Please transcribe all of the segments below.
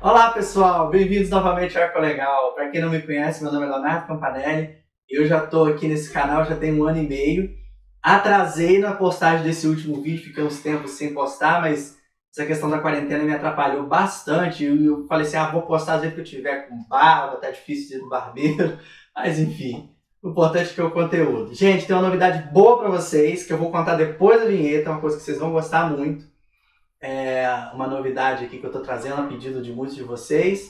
Olá pessoal, bem-vindos novamente ao Ecolegal. Para quem não me conhece, meu nome é Leonardo Campanelli. Eu já estou aqui nesse canal já tem 1 ano e meio. Atrasei na postagem desse último vídeo, fiquei uns tempos sem postar, mas essa questão da quarentena me atrapalhou bastante. Eu falei assim, vou postar às vezes que eu tiver com barba, tá difícil de ir no barbeiro. Mas enfim, o importante é que é o conteúdo. Gente, tem uma novidade boa para vocês, que eu vou contar depois da vinheta, uma coisa que vocês vão gostar muito. Uma novidade aqui que eu estou trazendo a pedido de muitos de vocês.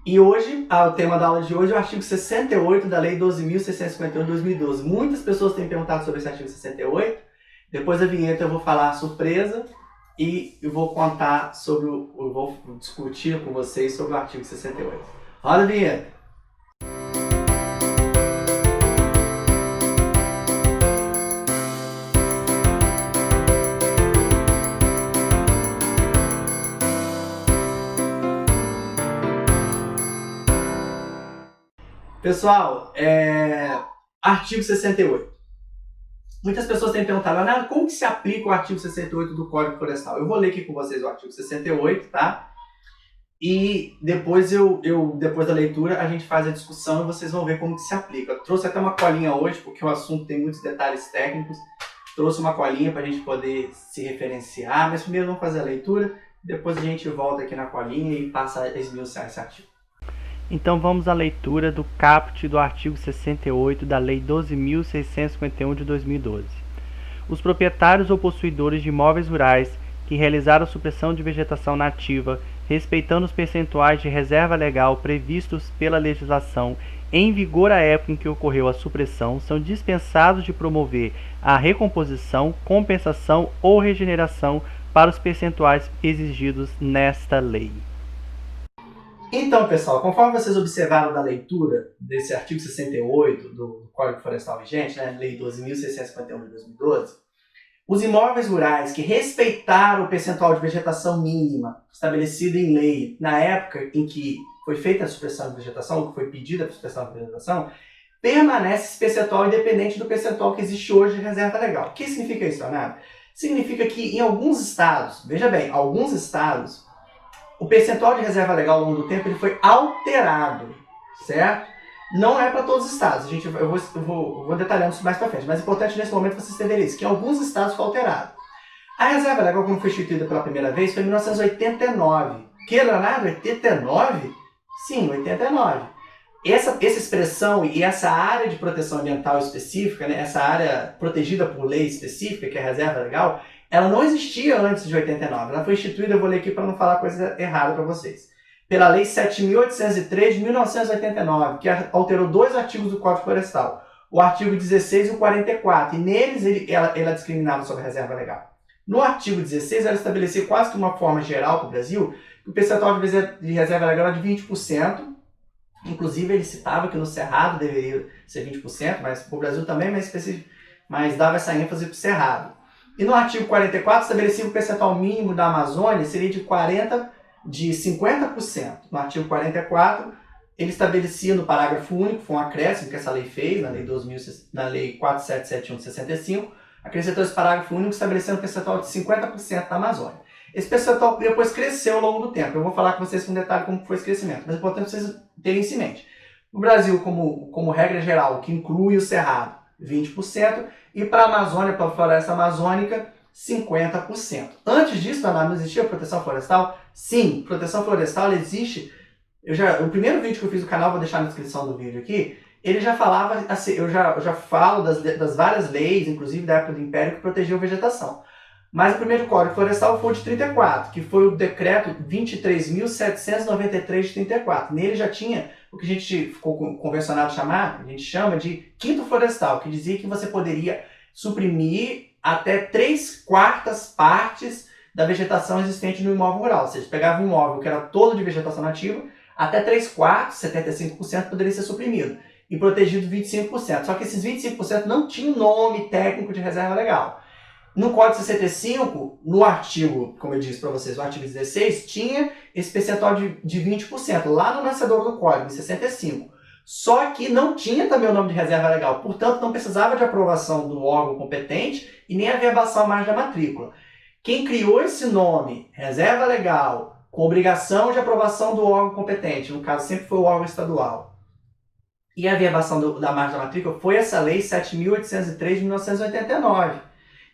E hoje, o tema da aula de hoje é o artigo 68 da Lei 12.651 de 2012. Muitas pessoas têm perguntado sobre esse artigo 68. Depois da vinheta eu vou falar a surpresa e eu vou contar sobre eu vou discutir com vocês sobre o artigo 68. Roda a vinheta! Pessoal, artigo 68. Muitas pessoas têm perguntado, Leonardo, como que se aplica o artigo 68 do Código Florestal? Eu vou ler aqui com vocês o artigo 68, tá? E depois depois da leitura a gente faz a discussão e vocês vão ver como que se aplica. Eu trouxe até uma colinha hoje, porque o assunto tem muitos detalhes técnicos. Trouxe uma colinha para a gente poder se referenciar, mas primeiro vamos fazer a leitura, depois a gente volta aqui na colinha e passa a esmiuçar esse artigo. Então vamos à leitura do caput do artigo 68 da Lei 12.651 de 2012. Os proprietários ou possuidores de imóveis rurais que realizaram supressão de vegetação nativa, respeitando os percentuais de reserva legal previstos pela legislação em vigor à época em que ocorreu a supressão, são dispensados de promover a recomposição, compensação ou regeneração para os percentuais exigidos nesta lei. Então, pessoal, conforme vocês observaram da leitura desse artigo 68 do Código Florestal vigente, né, Lei 12.651 de 2012, os imóveis rurais que respeitaram o percentual de vegetação mínima estabelecido em lei na época em que foi feita a supressão de vegetação, ou que foi pedida a supressão de vegetação, permanece esse percentual independente do percentual que existe hoje de reserva legal. O que significa isso, Leonardo? Significa que em alguns estados, veja bem, alguns estados, o percentual de reserva legal ao longo do tempo ele foi alterado, certo? Não é para todos os estados, eu vou detalhando isso mais para frente, mas é importante nesse momento vocês entenderem isso, que em alguns estados foi alterado. A reserva legal, como foi instituída pela primeira vez, foi em 1989. Que, Leonardo, 89? Sim, 89. Essa expressão e essa área de proteção ambiental específica, né, essa área protegida por lei específica, que é a reserva legal, ela não existia antes de 89. Ela foi instituída, eu vou ler aqui para não falar coisa errada para vocês, pela Lei 7.803 de 1989, que alterou 2 artigos do Código Florestal, o artigo 16 e o 44, e neles ela discriminava sobre a reserva legal. No artigo 16, ela estabelecia quase que uma forma geral para o Brasil, que o percentual de reserva legal era de 20%, inclusive ele citava que no Cerrado deveria ser 20%, mas para o Brasil também, mas dava essa ênfase para o Cerrado. E no artigo 44 estabelecia que o percentual mínimo da Amazônia seria de 50%. No artigo 44, ele estabelecia no parágrafo único, foi um acréscimo que essa lei fez, na lei 4771 de 65, acrescentou esse parágrafo único estabelecendo um percentual de 50% da Amazônia. Esse percentual depois cresceu ao longo do tempo. Eu vou falar com vocês com detalhe como foi esse crescimento, mas é importante vocês terem isso em mente. No Brasil, como regra geral, que inclui o Cerrado, 20%, e para a Amazônia, para a floresta amazônica, 50%. Antes disso, não existia proteção florestal? Sim, proteção florestal existe. O primeiro vídeo que eu fiz no canal, vou deixar na descrição do vídeo aqui, ele já falava, assim, eu já falo das várias leis, inclusive da época do Império, que protegiam a vegetação. Mas o primeiro Código Florestal foi o de 34, que foi o decreto 23.793 de 34. Nele já tinha o que a gente ficou convencionado chamar, a gente chama de quinto florestal, que dizia que você poderia suprimir até 3/4 partes da vegetação existente no imóvel rural. Ou seja, pegava um imóvel que era todo de vegetação nativa, até 3/4, 75% poderia ser suprimido e protegido 25%. Só que esses 25% não tinham nome técnico de reserva legal. No Código 65, no artigo, como eu disse para vocês, o artigo 16, tinha esse percentual de 20%, lá no nascedor do Código, em 65. Só que não tinha também o nome de reserva legal, portanto não precisava de aprovação do órgão competente e nem averbação à margem da matrícula. Quem criou esse nome, reserva legal, com obrigação de aprovação do órgão competente, no caso sempre foi o órgão estadual. E a averbação da margem da matrícula foi essa lei 7.803 de 1989.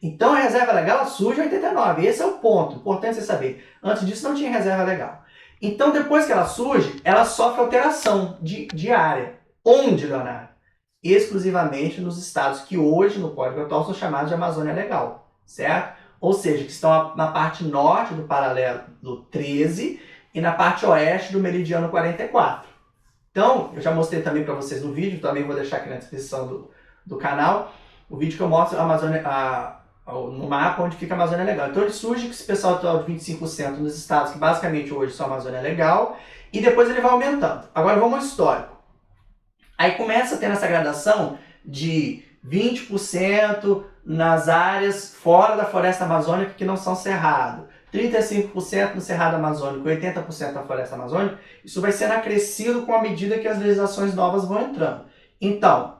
Então a reserva legal surge em 89, esse é o ponto, importante você saber. Antes disso não tinha reserva legal. Então depois que ela surge, ela sofre alteração de área. Onde, Leonardo? Exclusivamente nos estados que hoje no Código atual são chamados de Amazônia Legal, certo? Ou seja, que estão na parte norte do paralelo 13 e na parte oeste do meridiano 44. Então, eu já mostrei também para vocês no vídeo, também vou deixar aqui na descrição do canal, o vídeo que eu mostro a Amazônia, no mapa onde fica a Amazônia Legal. Então ele surge com esse pessoal atual de 25% nos estados que basicamente hoje são a Amazônia Legal, e depois ele vai aumentando. Agora vamos ao histórico. Aí começa a ter essa gradação de 20% nas áreas fora da floresta amazônica que não são cerrado, 35% no cerrado amazônico, 80% na floresta amazônica. Isso vai sendo acrescido com a medida que as legislações novas vão entrando. Então,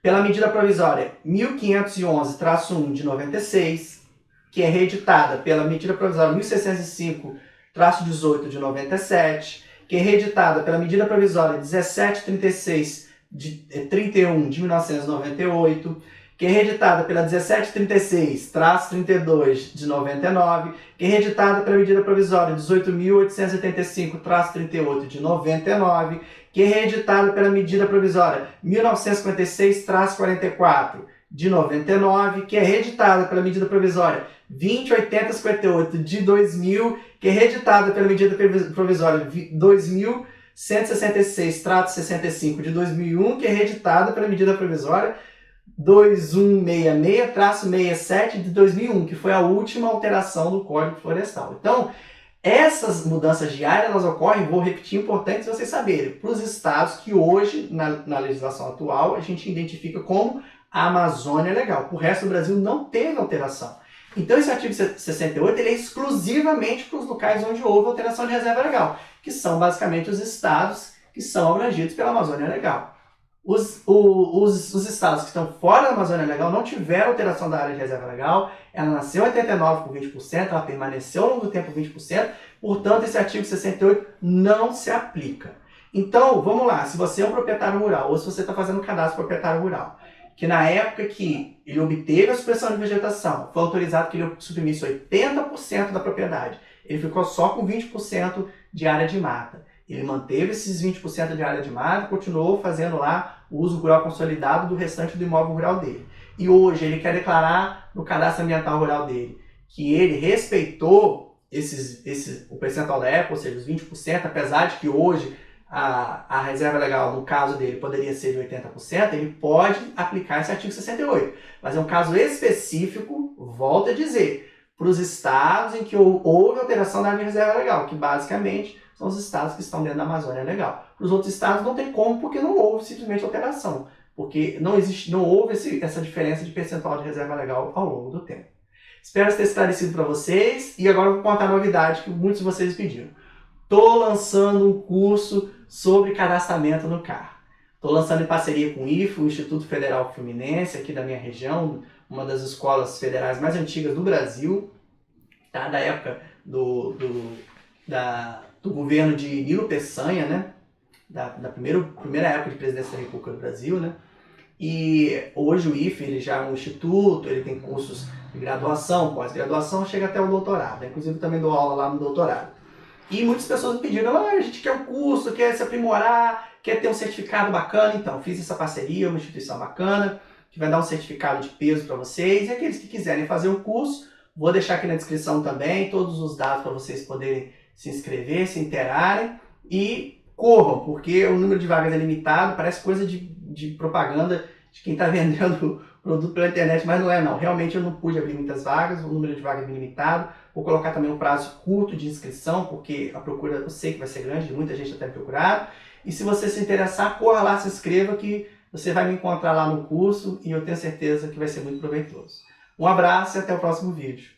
pela medida provisória 1511-1 de 96, que é reeditada pela medida provisória 1605-18 de 97, que é reeditada pela medida provisória 1736 de 31 de 1998, que é reeditada pela 1736-32 de 99, que é reeditada pela medida provisória 18.885-38 de 99, que é reeditada pela medida provisória 1956-44 de 99, que é reeditada pela medida provisória 20.8058 de 2000, que é reeditada pela medida provisória 2.166-65 de 2001, que é reeditada pela medida provisória 2166-67 de 2001, que foi a última alteração do Código Florestal. Então, essas mudanças de área, elas ocorrem, vou repetir, importante vocês saberem, para os estados que hoje, na legislação atual, a gente identifica como a Amazônia Legal. O resto do Brasil não teve alteração. Então esse artigo 68 ele é exclusivamente para os locais onde houve alteração de reserva legal, que são basicamente os estados que são abrangidos pela Amazônia Legal. Os estados que estão fora da Amazônia Legal não tiveram alteração da área de reserva legal, ela nasceu em 89 por 20%, ela permaneceu ao longo do tempo por 20%, portanto esse artigo 68 não se aplica. Então, vamos lá, se você é um proprietário rural, ou se você está fazendo um cadastro proprietário rural, que na época que ele obteve a supressão de vegetação, foi autorizado que ele suprimisse 80% da propriedade, ele ficou só com 20% de área de mata. Ele manteve esses 20% de área de mata e continuou fazendo lá o uso rural consolidado do restante do imóvel rural dele. E hoje ele quer declarar no cadastro ambiental rural dele que ele respeitou o percentual da época, ou seja, os 20%, apesar de que hoje a reserva legal, no caso dele, poderia ser de 80%, ele pode aplicar esse artigo 68. Mas é um caso específico, volto a dizer, para os estados em que houve alteração da área de reserva legal, que basicamente são os estados que estão dentro da Amazônia Legal. Para os outros estados não tem como, porque não houve simplesmente alteração, porque não houve essa diferença de percentual de reserva legal ao longo do tempo. Espero ter esclarecido para vocês, e agora eu vou contar a novidade que muitos de vocês pediram. Estou lançando um curso sobre cadastramento no CAR. Estou lançando em parceria com o IFE, o Instituto Federal Fluminense, aqui da minha região, uma das escolas federais mais antigas do Brasil, tá? Da época do governo de Nilo Peçanha, né? Da primeira época de presidência da República do Brasil, né? E hoje o IFE ele já é um instituto, ele tem cursos de graduação, pós-graduação, chega até o doutorado. Inclusive também dou aula lá no doutorado. E muitas pessoas me pediram, a gente quer um curso, quer se aprimorar, quer ter um certificado bacana. Então, fiz essa parceria, uma instituição bacana, que vai dar um certificado de peso para vocês. E aqueles que quiserem fazer o curso, vou deixar aqui na descrição também todos os dados para vocês poderem se inscrever, se interarem. E corram, porque o número de vagas é limitado, parece coisa de propaganda de quem está vendendo produto pela internet, mas não é não. Realmente eu não pude abrir muitas vagas, o número de vagas é limitado. Vou colocar também um prazo curto de inscrição, porque a procura eu sei que vai ser grande, muita gente está procurado. E se você se interessar, corra lá, se inscreva, que você vai me encontrar lá no curso e eu tenho certeza que vai ser muito proveitoso. Um abraço e até o próximo vídeo.